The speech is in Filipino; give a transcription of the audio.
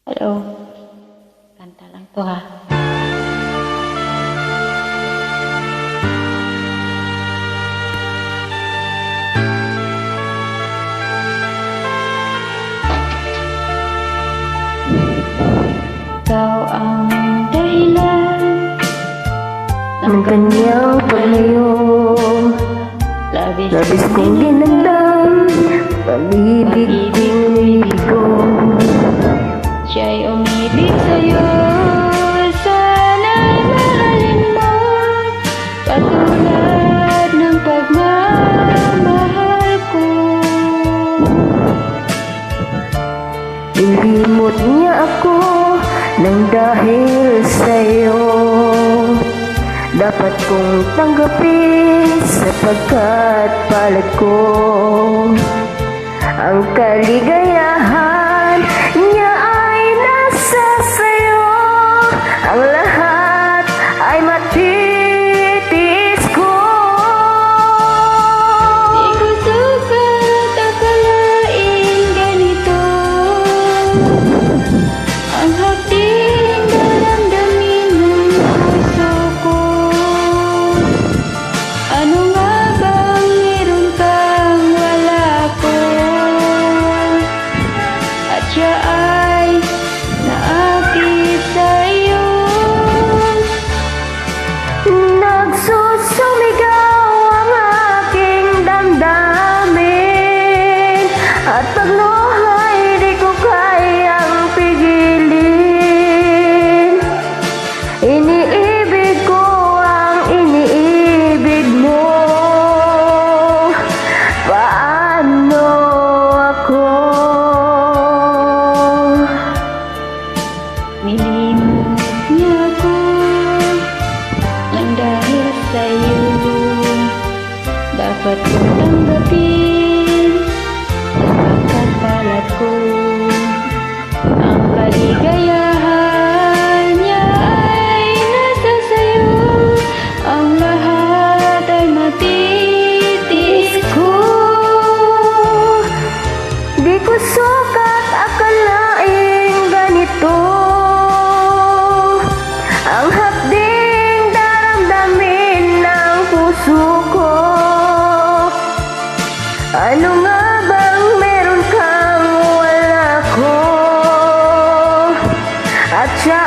Hello. Kanta lang to ha. Ikaw ang dahilan ng kanyang paglayo. Labis kong ginandam, pag-ibig ko. Siya'y umibig sa'yo, sana'y mahalin mo, katulad ng pagmamahal ko. Nilimot niya ako nang dahil sa'yo. Dapat kong tanggapin sapagkat palad ko ang kaligayahan niya ay nasa sayo. Ang lahat ay matitiis ko. Di ko sukat akalain ganito ang hapding daramdamin ng puso ko. Ano nga bang meron kang wala ko? At siya ay naakit sa'yo. Nagsusumigaw ang aking damdamin, at pagluhay di ko kayang pigilin. Iniibig ko ang iniibig mo. Paano ako? Nilimot niya ako nang dahil sa'yo. Dapat kong tanggapin sapagkat palad ko ang kaligayahan niya ay nasa sa'yo. Ang lahat ay matitiis ko. Di ko sukat akalaing ganito ang hapding daramdamin ng puso ko. Ano nga bang meron kang wala ko? At siya